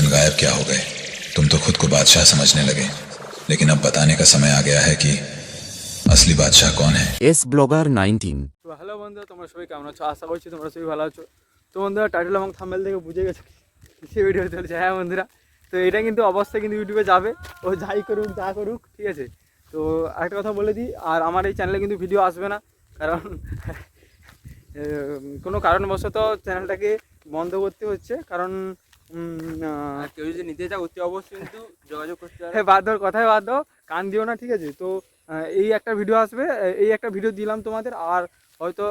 दिन गायब क्या हो गए? तुम तो खुद को बादशाह समझने लगे, लेकिन अब बताने का समय आ गया है कि असली बादशाह कौन है। S blogger 19। তো হ্যালো বন্ধুরা, তোমরা সবাই কেমন আছো? আশা করছি তোমরা সবাই ভালো আছো। তো বন্ধুরা, টাইটেল এবং থাম্বনেল দেখে বুঝে গেছো কিসে ভিডিও চলছে। হ্যাঁ বন্ধুরা, তো এটা কিন্তু অবশ্যই কিন্তু ইউটিউবে যাবে, ও যাই করুক যা করুক, ঠিক আছে। তো একটা কথা বলে দিই, আর আমার এই চ্যানেলে কিন্তু ভিডিও আসবে না, কারণ কোনো কারণবশত চ্যানেলটাকে বন্ধ করতে হচ্ছে। কারণ কেউ যদি নিতে চাও অতি অবশ্যই কিন্তু যোগাযোগ করতে হবে। হ্যাঁ, বাধ্য, কথায় বাধ্য, কান দিও না, ঠিক আছে। তো এই একটা ভিডিও আসবে, এই একটা ভিডিও দিলাম তোমাদের, আর হয়তো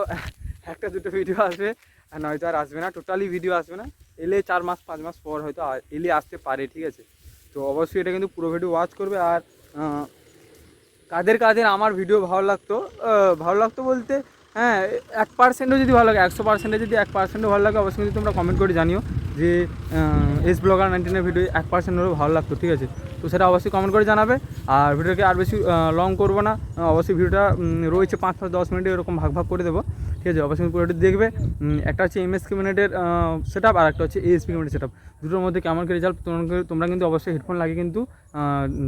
একটা দুটো ভিডিও আসবে, আর নয়তো আর আসবে না, টোটালি ভিডিও আসবে না। এলে 4 মাস 5 মাস পর হয়তো এলে আসতে পারে, ঠিক আছে। তো অবশ্যই এটা কিন্তু পুরো ভিডিও ওয়াচ করবে। আর কাদের কাদের আমার ভিডিও ভালো লাগতো বলতে, হ্যাঁ 1%ও যদি ভালো লাগে, 100%-এ যদি 1%ও ভালো লাগে, অবশ্যই কিন্তু তোমরা কমেন্ট করে জানিও যে এস ব্লগার 19-এর ভিডিও 1% হলেও ভালো লাগতো, ঠিক আছে। তো সেটা অবশ্যই কমেন্ট করে জানাবে। আর ভিডিওকে আর বেশি লং করবো না, অবশ্যই ভিডিওটা রয়েছে 5-10 মিনিটে এরকম ভাগ করে দেবো, ঠিক আছে। অবশ্যই পুরোটা দেখবে। একটা হচ্ছে ইCABINETএর সেট আপ, আর একটা হচ্ছে ইCABINETএর সেট আপ। দুটোর মধ্যে কেমন কি রেজাল্ট তোমরা কিন্তু অবশ্যই হেডফোন লাগিয়ে কিন্তু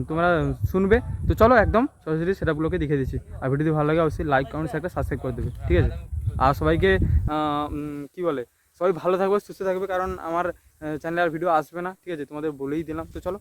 তোমরা শুনবে। তো চলো একদম সরাসরি সেট আপগুলোকে দেখে দিচ্ছি। আর ভিডিও যদি ভালো লাগে অবশ্যই লাইক কমেন্ট শেয়ার সাবস্ক্রাইব করে দেবে, ঠিক আছে। আর সবাইকে কী বলে, সবাই ভালো থাকবে, সুস্থ থাকবে, কারণ আমার চ্যানেলে আর ভিডিও আসবে না, ঠিক আছে, তোমাদের বলেই দিলাম। তো চলো।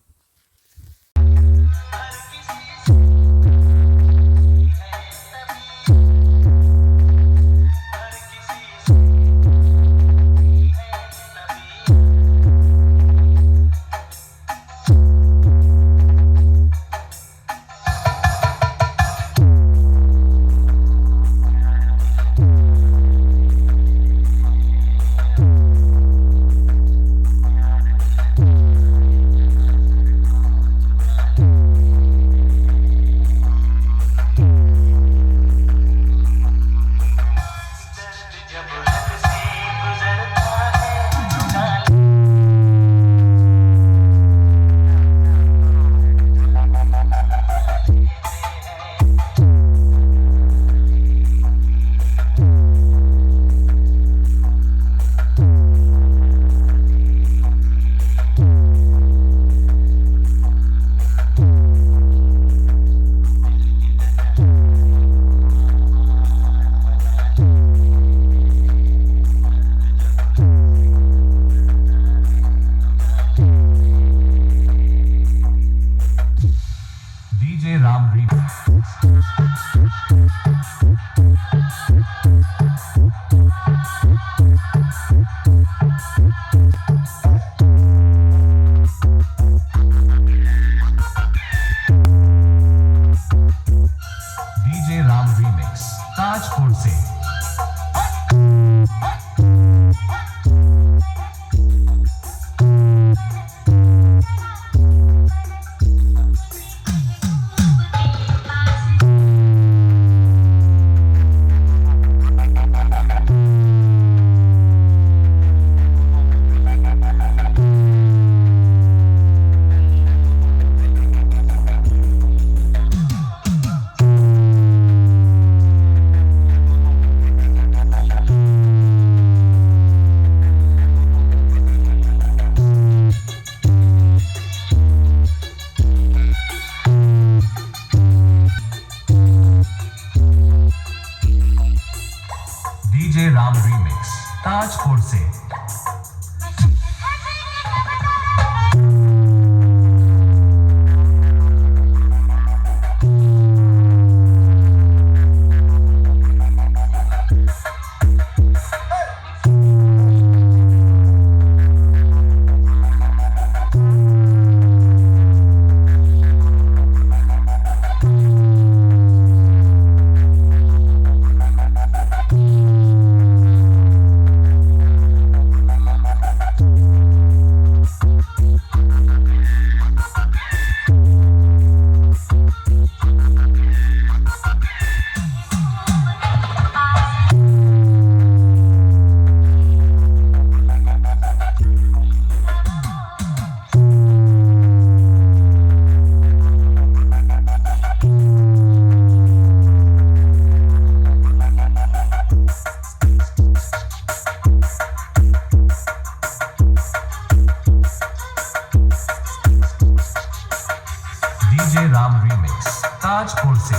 ডিজে রাম রিমিক্স কাজ করছে।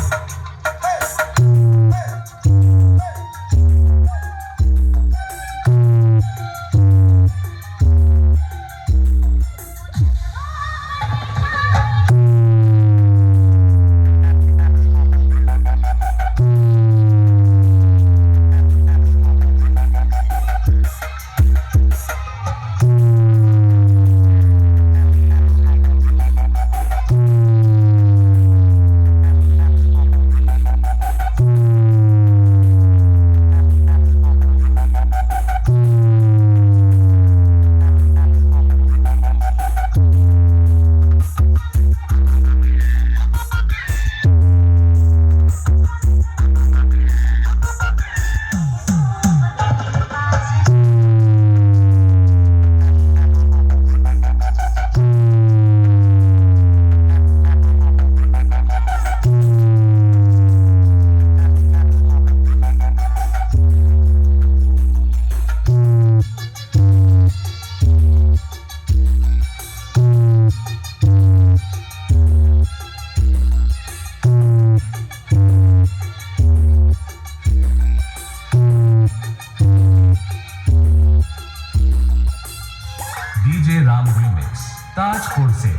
ডিজে রাম রিমিক্স কাজ করছে।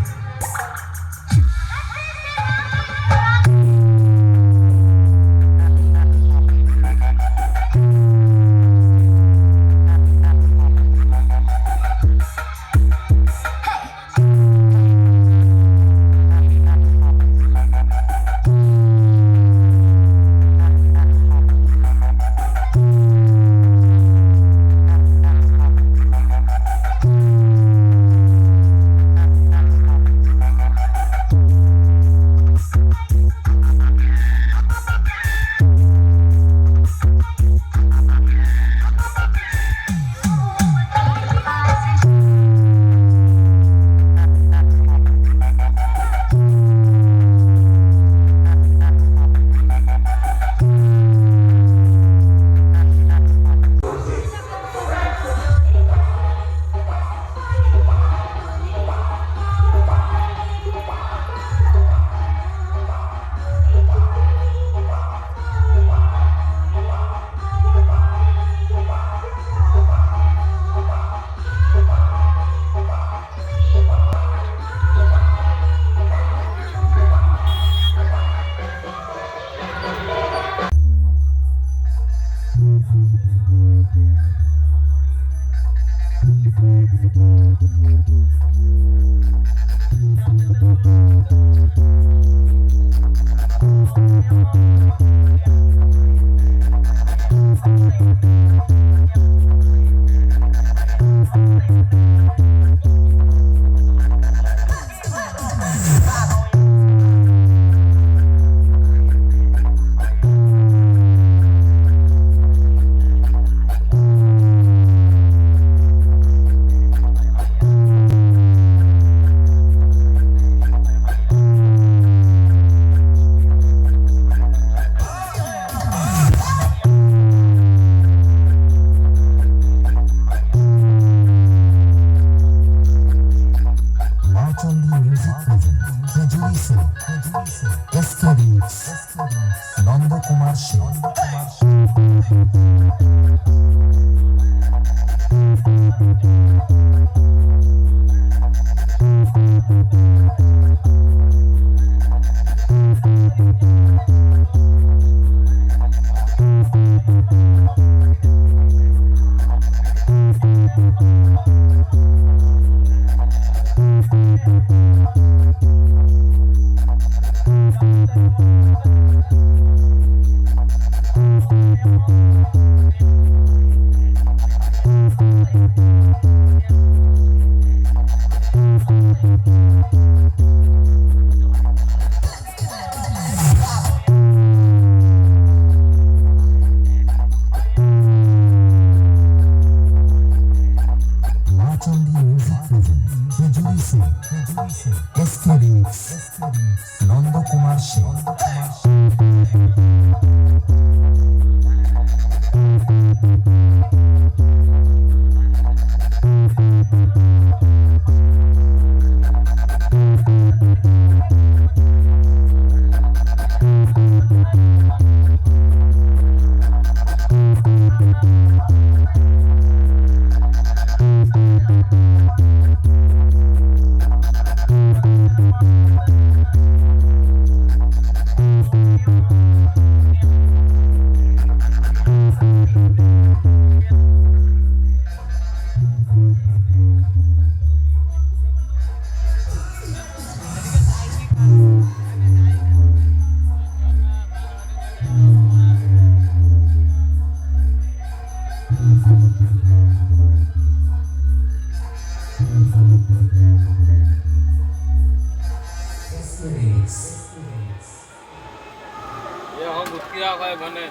किया हुआ है बने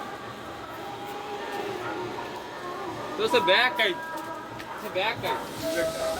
तो से बैग का